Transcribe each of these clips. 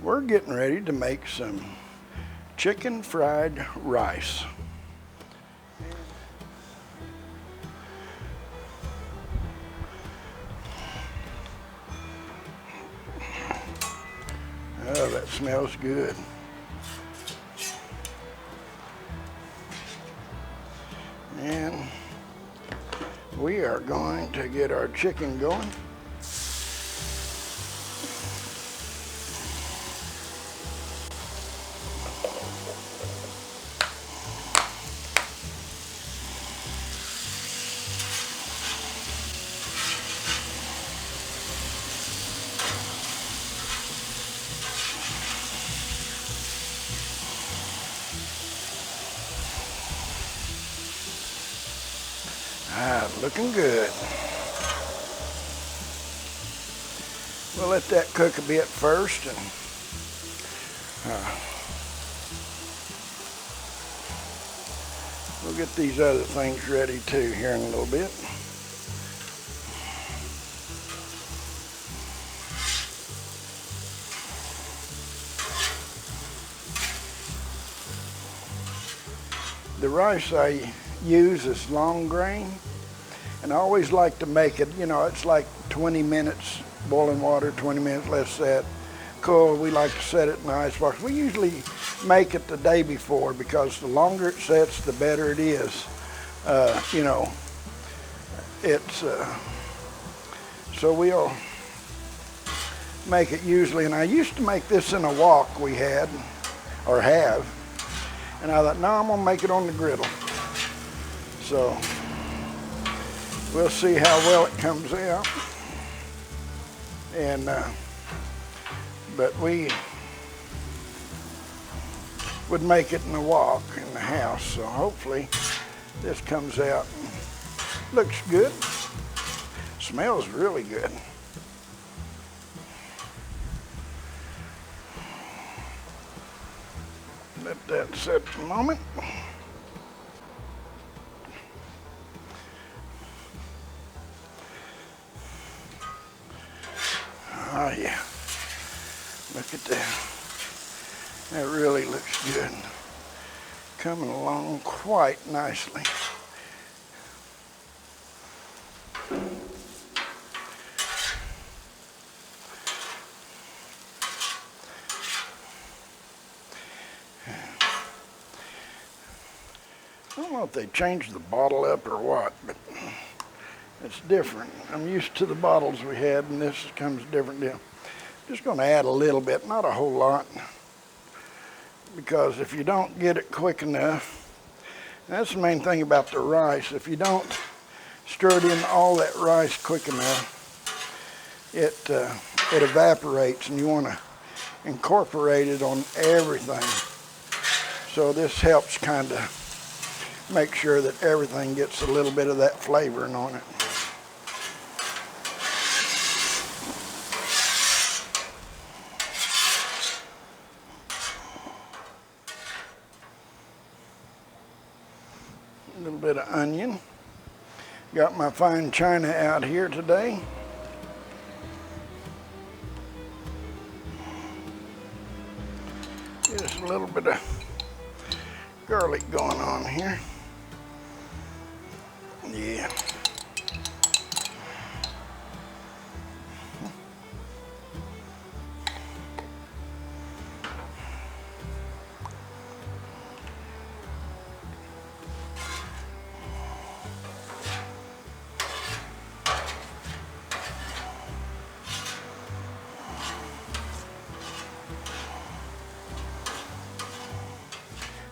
We're getting ready to make some chicken fried rice. Oh, that smells good. And we are going to get our chicken going. Ah, looking good. We'll let that cook a bit first, and we'll get these other things ready too here in a little bit. The rice I use is long grain, and I always like to make it, you know, it's like 20 minutes boiling water, 20 minutes, let set. Cool, we like to set it in the icebox. We usually make it the day before because the longer it sets, the better it is. You know, it's, so we'll make it usually, and I used to make this in a wok we had, or have, and I thought, no, I'm gonna make it on the griddle. So we'll see how well it comes out. And but we would make it in the wok in the house. So hopefully this comes out. Looks good. Smells really good. Let that set a moment. Oh yeah, look at that. That really looks good. Coming along quite nicely. I don't know if they changed the bottle up or what, but it's different. I'm used to the bottles we had, and this comes a different deal. Just going to add a little bit, not a whole lot, because if you don't get it quick enough, that's the main thing about the rice. If you don't stir it in all that rice quick enough, it evaporates, and you want to incorporate it on everything. So this helps kind of make sure that everything gets a little bit of that flavoring on it. A little bit of onion. Got my fine china out here today. Just a little bit of garlic going on here. Yeah.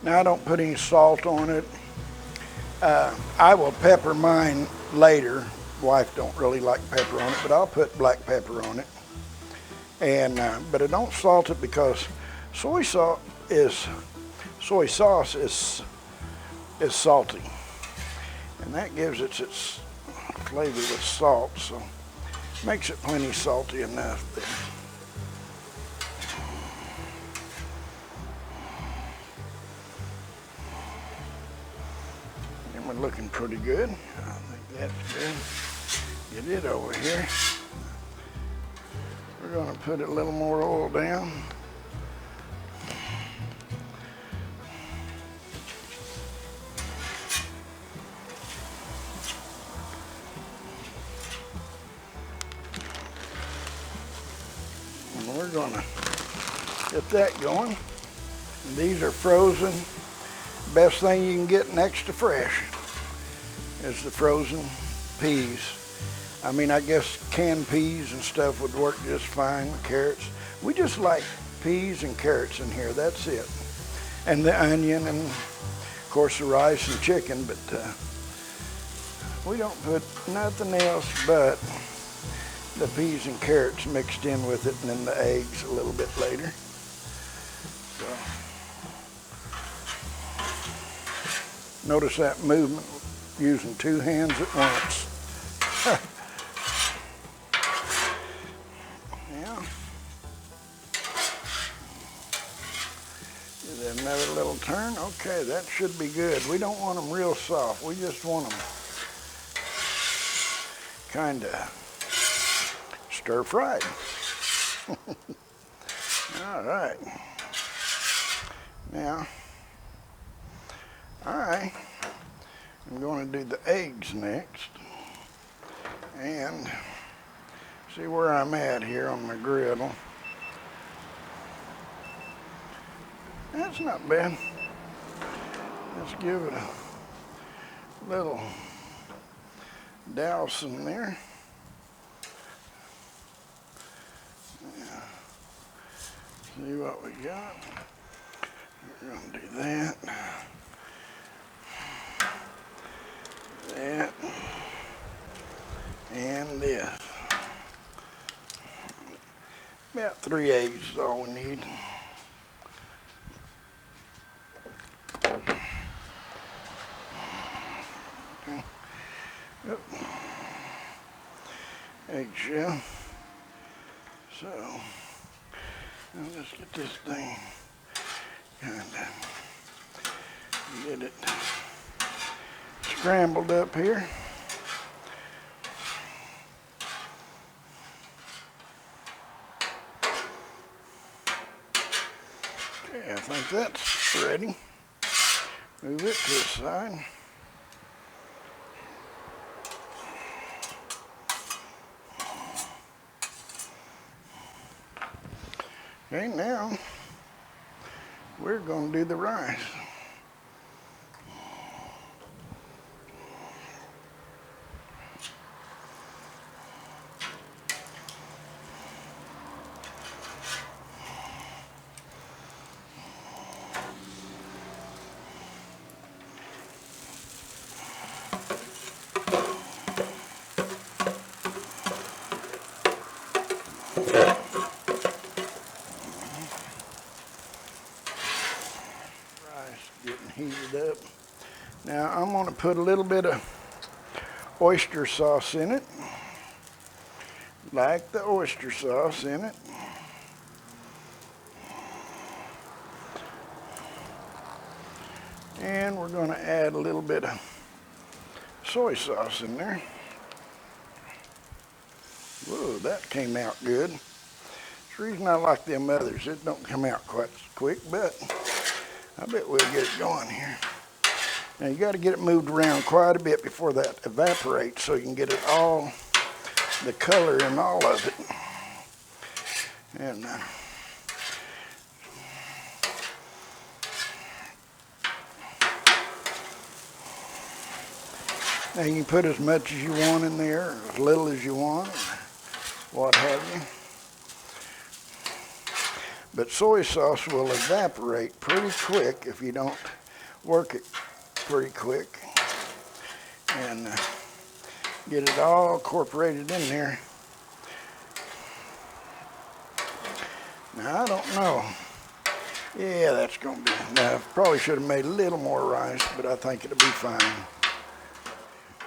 Now I don't put any salt on it. I will pepper mine later. Wife don't really like pepper on it, but I'll put black pepper on it. And but I don't salt it because soy sauce is salty, and that gives it its flavor with salt. So makes it plenty salty enough there. We're looking pretty good. I think that's good. Get it over here. We're going to put a little more oil down. we're gonna get that going. And these are frozen. Best thing you can get next to fresh is the frozen peas. I mean, I guess canned peas and stuff would work just fine, carrots. We just like peas and carrots in here, that's it. And the onion and of course the rice and chicken, but we don't put nothing else but the peas and carrots mixed in with it, and then the eggs a little bit later. So, notice that movement, using two hands at once. Yeah. Give that another little turn. Okay, that should be good. We don't want them real soft. We just want them kind of stir-fried. All right. Now, I'm going to do the eggs next and see where I'm at here on my griddle. That's not bad. Let's give it a little douse in there. Yeah. See what we got. We're going to do that. That. And this. About 3 eggs is all we need. Okay. Yep. Eggshell. So, now let's get this thing kind of get it scrambled up here. Okay, I think that's ready. Move it to the side. Okay, now we're going to do the rice. Heated up. Now I'm going to put a little bit of oyster sauce in it, like the oyster sauce in it. And we're going to add a little bit of soy sauce in there. Whoa, that came out good. That's the reason I like them others. It don't come out quite as quick, but I bet we'll get it going here. Now you got to get it moved around quite a bit before that evaporates so you can get it all, the color in all of it. And now you can put as much as you want in there, or as little as you want, or what have you. But soy sauce will evaporate pretty quick if you don't work it pretty quick. And get it all incorporated in there. Now I don't know. Yeah, that's going to be enough. Probably should have made a little more rice, but I think it'll be fine.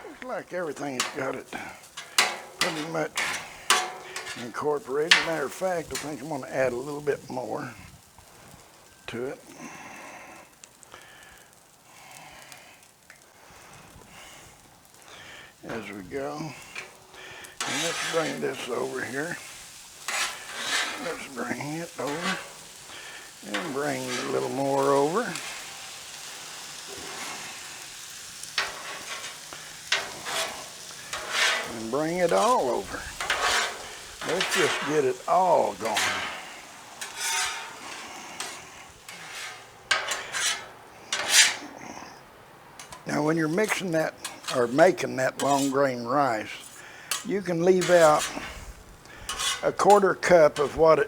Looks like everything's got it pretty much incorporated. Matter of fact, I think I'm going to add a little bit more to it. As we go. And let's bring this over here. Let's bring it over. And bring a little more over. And bring it all over. Let's just get it all going. Now when you're mixing that or making that long grain rice, you can leave out a 1/4 cup of water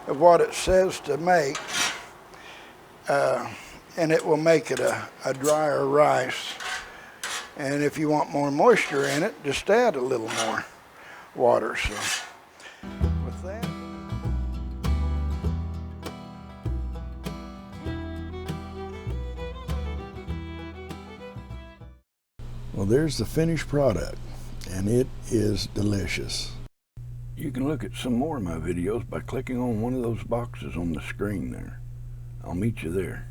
of what it says to make, and it will make it a drier rice. And if you want more moisture in it, just add a little more water. So with that, well, there's the finished product, and it is delicious. You can look at some more of my videos by clicking on one of those boxes on the screen there. I'll meet you there.